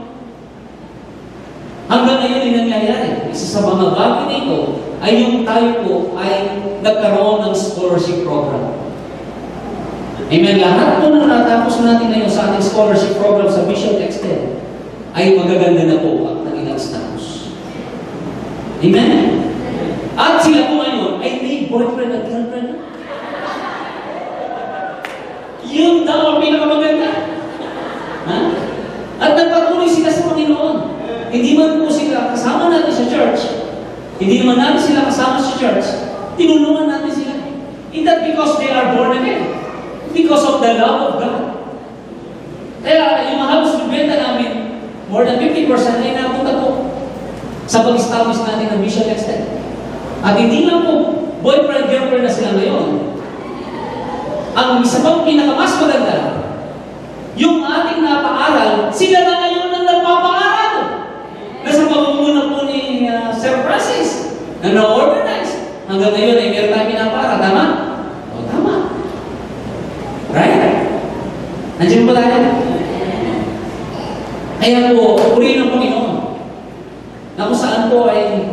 Hanggang ngayon yung nangyayari. Isa sa mga bagay nito ay yung tayo po ay nagkaroon ng scholarship program. Amen. Lahat po na natapos natin ngayon sa ating scholarship program sa Vision Extend ay magaganda na po ang kanilang status. Amen. At sila po ngayon ay may boyfriend at girlfriend. Yun daw ang pinakamaganda. Ha? At nagpatuloy sila sa Panginoon. Hindi man po sila kasama natin sa church. Hindi naman natin sila kasama sa church. Tinulungan natin sila. Hindi that because they are born again. Because of the love of God. Kaya yung halos bibenta namin, more than 50% ay napunta po sa pag-establish natin ng mission extent. At hindi lang po boyfriend-girlfriend na sila ngayon. Ang isa pang pinakamas maganda, yung ating napaaral, sila na ngayon ang nagpapaaral. Nasa pamumuno po ni Sir Francis, na na-organize. Hanggang ngayon ay meron tayo pinapaaral. Tama? O, tama. Right? Nandiyan po tayo? Kaya po, purihin ng Panginoon na kung saan po ay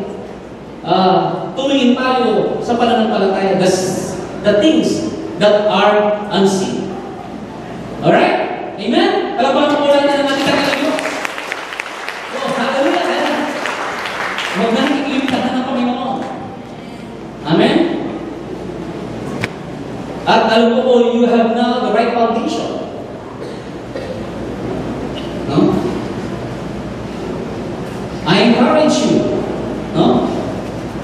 tumingin tayo sa pananampalataya, the things that are unseen. Alright? Amen? Palapalan po lang na natin kagad Diyos. So, hallelujah. Huwag na nakikilimitahan ng Panginoon. Amen? At alam mo po, you have now the right foundation. No? I encourage you, no?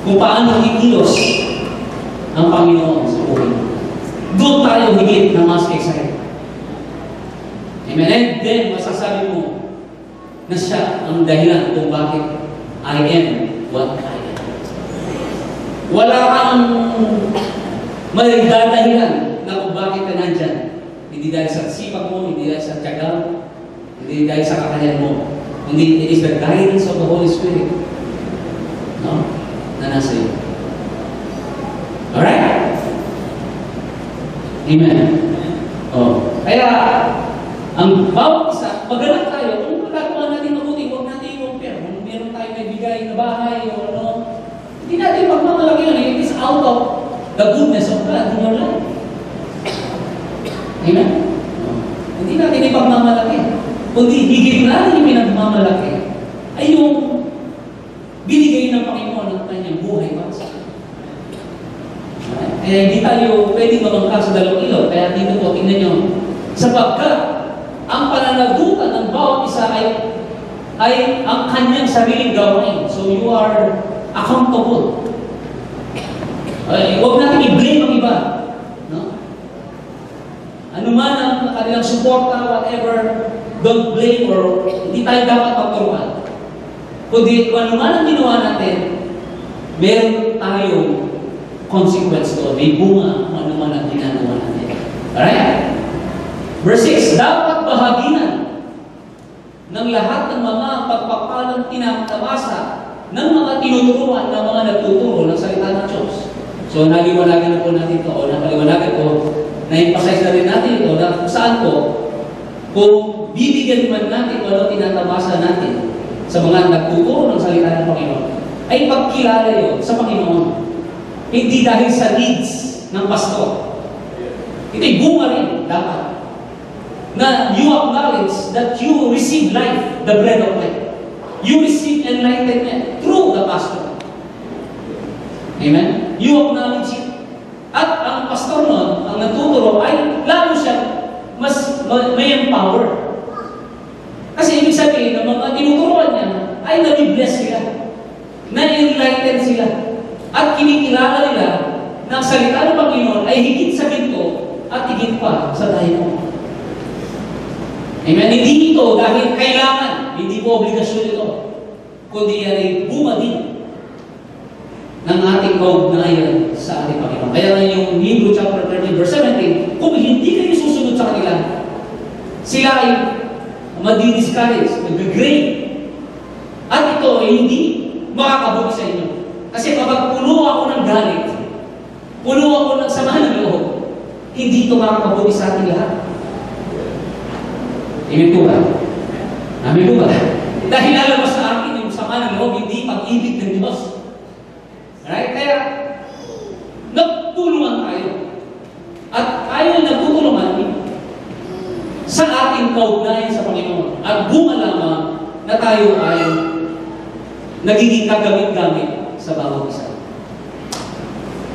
Kung paano hikilos ang Panginoon sa buhay. Doon tayo higit na mas excited. Amen? And then, masasabi mo na siya ang dahilan kung bakit I am what I am. Wala kang may dadahilan na kung bakit ka nandyan. Hindi dahil sa sipag mo, hindi dahil sa tiyaga mo, hindi dahil sa kakayahan mo. Hindi, it is the guidance of the Holy Spirit. No? Na nasa iyo. Alright? Amen. Oh. Kaya, ang bawat isa, magalang tayo, kung magagawa natin mabuti, huwag natin i-compare. Kung meron tayo nagbigay na bahay o ano, hindi natin pagmamalaki yun. It is out of the goodness of God in your life. Amen? Oh. Hindi natin ipagmamalaki. Kundi higit natin yung pinagmamalaki ay yung binigay ng Panginoon ng kanyang buhay para sa atin. Kaya hindi tayo pwedeng mamangka sa dalawang ilog. Kaya dito po, tingnan nyo, sapagkat ang pananagutan ng bawat isa ay ang kanyang sariling gawain. So you are accountable. Huwag natin i-blame ang iba. No? Ano man ang kanilang suporta, whatever, don't blame or hindi tayo dapat magturuan. Kundi kung ano man ang ginawa natin, meron tayong consequence doon. May bunga kung ano man ang ginagawa natin. Alright? Verse 6, dapat bahaginan ng lahat ng mga pagpapalang tinatabasa ng mga tinuturuan ng mga nagtuturo ng salita ng Diyos. So, naliwanagan na po natin ito, o napaliwanagan po, na-emphasize na rin natin ito, na kung saan po, kung bibigyan man natin o ano tinatabasa natin sa mga nagtuturo ng salita ng Panginoon, ay pagkilala yun sa Panginoon. Hindi dahil sa needs ng pastor. Ito'y bunga rin, dapat. Na you acknowledge that you receive life, the bread of life. You receive enlightenment through the pastor. Amen? You acknowledge it. At ang pastor nun, ang nagtuturo, ay lalo siya mas may empower. Kasi ibig sabihin, ng mga tinuturuan niya, ay nabibless sila. Na-enlighten sila. At kinikilala nila na ang salita ng Panginoon ay higit sa ginto at higit pa sa diamond. Amen? Hindi ito dahil kailangan, hindi po obligasyon ito, kundi yan ay bunga din ng ating kaugnayan sa ating Panginoon. Kaya nga yung Hebrews chapter 13, verse 17, kung hindi kayo susunod sa kanila, sila ay madi-discourage, mag-grade. At ito ay hindi makakabuti sa inyo. Kasi kapag puno ako ng galit, puno ako ng sama ng loob, hindi ito makakabuti sa ating lahat. Amen po ba? Amen po ba? Dahil lalabas sa akin yung sama ng loob, hindi pag-ibig ng Diyos. Right? Kaya, nagtulungan tayo. At tayo nagtutulungan sa ating kaugnayan sa Panginoon. At bunga lamang na tayo ay nagiging kagamit-gamit sa bawat isa.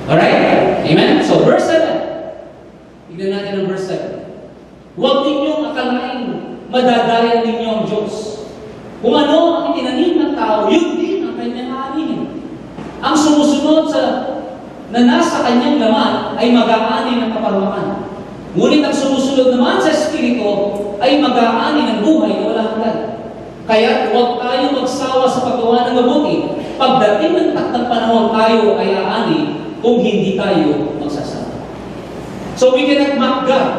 Alright? Amen? So, verse 7. Tignan natin ang verse 7. Huwag ninyong akalain madadayan ninyo ang Diyos. Kung ano ang itinanim ng tao, yun din ang kanyang aaninin. Ang sumusunod sa na nasa kanyang laman ay mag-aani ng kapalpakan. Ngunit ang sumusunod naman sa Espiritu ay mag-aani ng buhay na walang hanggan. Kaya huwag tayo magsawa sa paggawa ng mabuti. Pagdating ng takdang panahon tayo ay aani kung hindi tayo magsasawa. So we cannot mock God.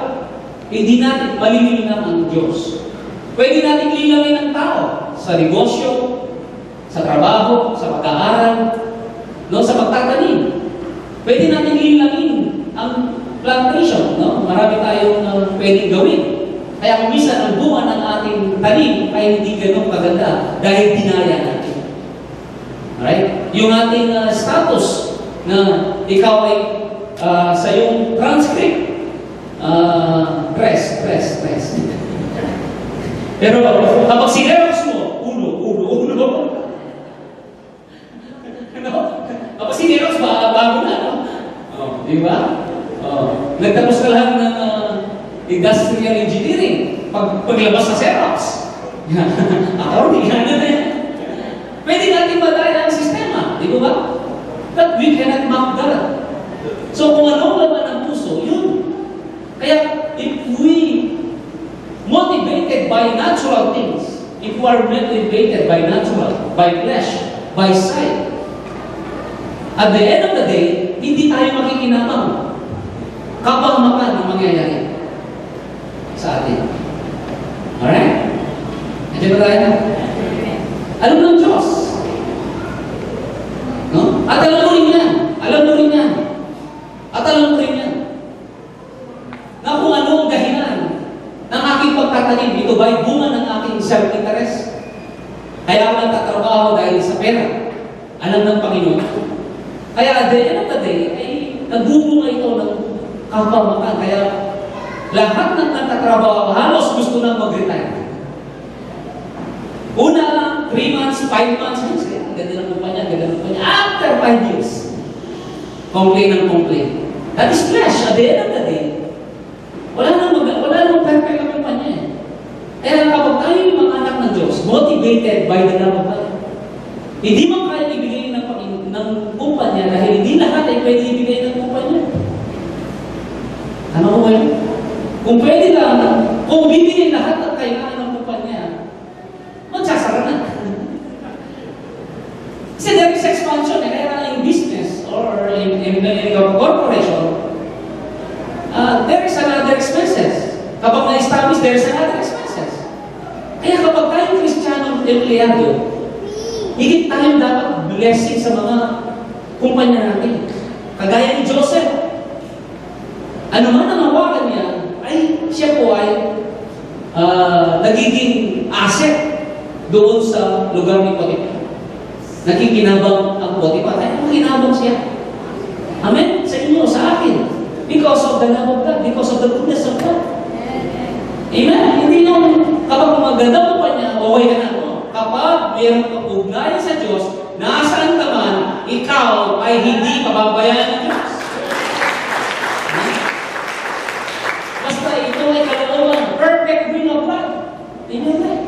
Hindi natin malililang ang Diyos. Pwede natin lilangin ang tao sa negosyo, sa trabaho, sa pag-aaral, no, sa pagtatanim. Pwede natin lilangin ang plantation, no? Marami tayong pwedeng gawin. Kaya kung minsan ang bunga ng ating tanim ay hindi ganun kaganda dahil dinaya natin. Alright? Yung ating status na ikaw ay sa yung transcript, press. Pero kapag sineros mo, uno. Ano? Kapag sineros, bago na, no? Di ba? Nagtapos ka lang ng industrial engineering. Paglabas sa Xerox. Accounting, ano na yan? Pwede natin madaya ang sistema. Di ba? But we cannot mock God. So kung anong laman ng puso, yun. Kaya if we motivated by natural things, if we are motivated by natural, by flesh, by sight, at the end of the day, hindi tayo makikinabang kapalmakan ang mangyayari sa atin. Alright? Nandiyan ba tayo? Alam ng Diyos. No? At alam mo rin yan. At alam mo rin yan. Na kung ano ang dahilan ng aking pagtatanim, ito ba'y bunga ng aking self-interest? Kaya ako nagtatrabaho dahil sa pera. Alam ng Panginoon. Kaya at the end of the day, ay nagbubunga ito ng kapamakan. Kaya lahat ng nagtatrabaho, halos gusto nang mag-retire. Una, 3 months, 5 months, ganda ng kumpanya. After 5 years, complain. That is flesh. At the end of the day, wala nang perfect ang kumpanya eh. Kaya kapag tayo yung mga anak ng Diyos, motivated by the love of God, hindi man kaya ibigay ng kumpanya dahil hindi lahat ay pwede ibigay ng kumpanya. Ano ko ba yun? Kung pwede lang, kung bibigay lahat ng kailangan ng kumpanya, magsasara na. Kasi there is expansion eh. Kaya in business or in a corporation, there is another expenses. Kapag na-establish, there is another expenses. Kaya kapag tayong Kristiyanong empleyado, higit tayong dapat blessing sa mga kumpanya natin. Kagaya ni Joseph. Ano man ang hawakan niya, ay siya po ay nagiging asset doon sa lugar ni Potiphar. Nakikinabang ang Potiphar. Ay, nakikinabang siya. Amen? Sa inyo, sa akin. Because of the love of God. Because of the goodness of God. Amen? Hindi yung kapag maganda mo pa niya, okay ka na. Kapag mayroon kang ugnayan sa Diyos, nasaan ka man, ikaw ay hindi pababayaan ng Diyos. Basta ito ay kalooban. Perfect will of God. Amen?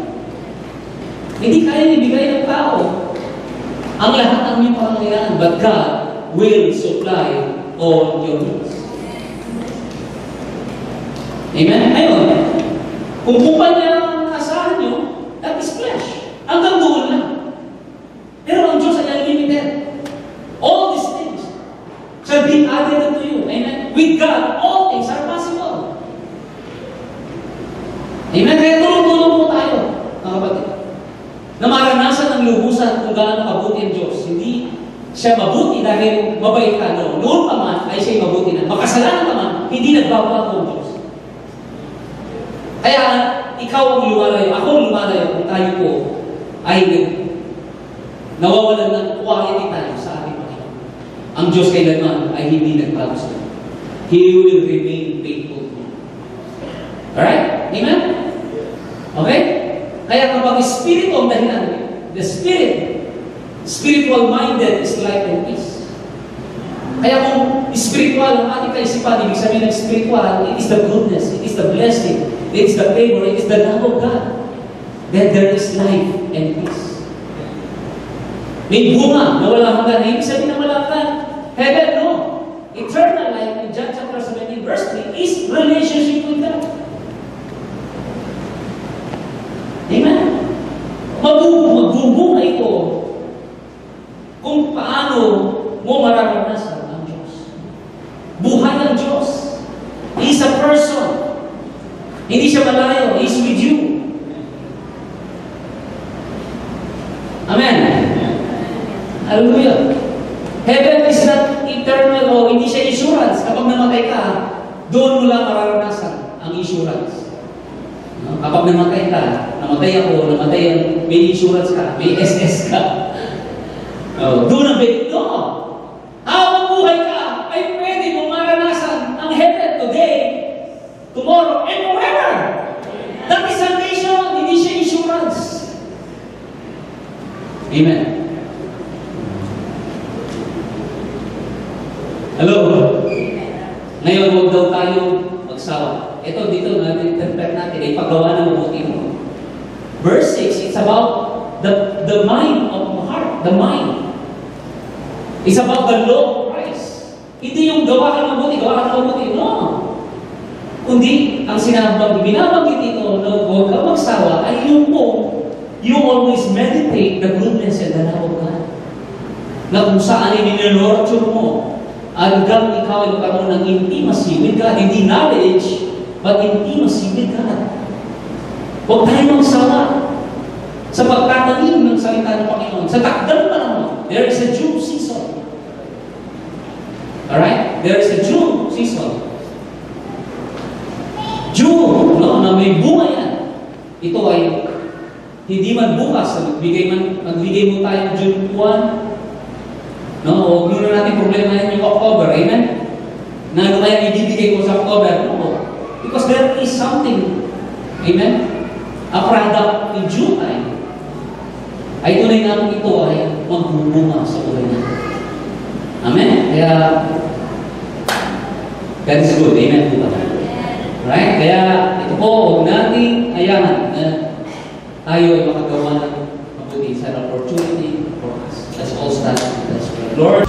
Hindi kaya ibigay ng tao ang lahat ng iyong pangangailangan, but God will supply all your needs. Amen? Ayun. Kung kumpanya ang asahan nyo, that is flesh. Hanggang doon lang. Pero ang Diyos ay unlimited. All these things shall be added unto you. Amen? With God, all things are possible. Amen? Kaya tulong-tulong po tayo, mga kapatid, na maranasan ng lubusan kung gaano kabuti ang Diyos. Hindi siya mabuti dahil mabait ka. No? Noon pa man ay siya mabuti na. Makasalanan ka man, hindi nagbabago ang Diyos. Kaya ikaw ang lumalayo, ako ang lumalayo kung tayo po ay nawawalan ng quality time sa ating Panginoon. Ang Diyos kailanman ay hindi nagbago sa iyo. He will remain faithful to you. Alright? Amen? Okay? Kaya kapag Espiritu ang dahilan, the Spirit, spiritual-minded is life and peace. Kaya kung spiritual ang ating kaisipan, ibig sabihin ng spiritual, it is the goodness, it is the blessing, it is the favor, it is the love of God. Then there is life and peace. May bunga na walang hanggan. Ibig sabihin na walang hanggan. Heaven, no? eternal life in John chapter 17 verse 3 is relationship with God. Amen? Magbubunga ito kung paano mo mararanasan ang Diyos. Buhay ng Diyos. He is a person. Hindi siya malayo. He is with you. Amen? Hallelujah. Heaven is not eternal o hindi siya insurance. Kapag namatay ka, doon mo lang mararanasan ang insurance. Kapag namatay ka, namatay ako, namatay yan, may insurance ka, may SS ka. Doon ang benefit. No! Habang buhay ka, ay pwede mong maranasan ang heaven today, tomorrow, and forever. That is salvation, hindi siya insurance. Amen. Hello? Ngayon, huwag daw tayo magsawa. Ito, dito natin interpret natin, ay paggawa ng mabuti mo. Verse 6, it's about the mind of the heart, the mind. It's about the law of Christ. Hindi yung gawa ka ng mabuti, no. Kundi, ang binabanggit dito, na huwag ka magsawa, ay yung you always meditate the goodness and the love of God. Na kung saan ay ninonurture mo, hanggang ikaw ay magkaroon ng intimacy with God, hindi knowledge, but intimacy with God. Huwag tayo magsawa sa pagtatanim ng salita ng Panginoon. Sa takdang panahon, there is a June season. Alright? There is a June season. June, no, na may bunga yan. Ito ay hindi man bukas, magbigay mo tayo ng June 1. No, huwag nyo na natin problema yan yung October. Amen? Na ano kaya ibibigay ko sa October? No. Because there is something. Amen? A product in June time. Ay tunay namin ito ay magbubunga sa buhay natin. Amen? Kaya, God is good. Amen po ba? Right? Kaya, ito po, huwag natin ayahan na tayo ay makagawa ng mabuti sa opportunity for us. Let's all stand. Let's pray. Lord,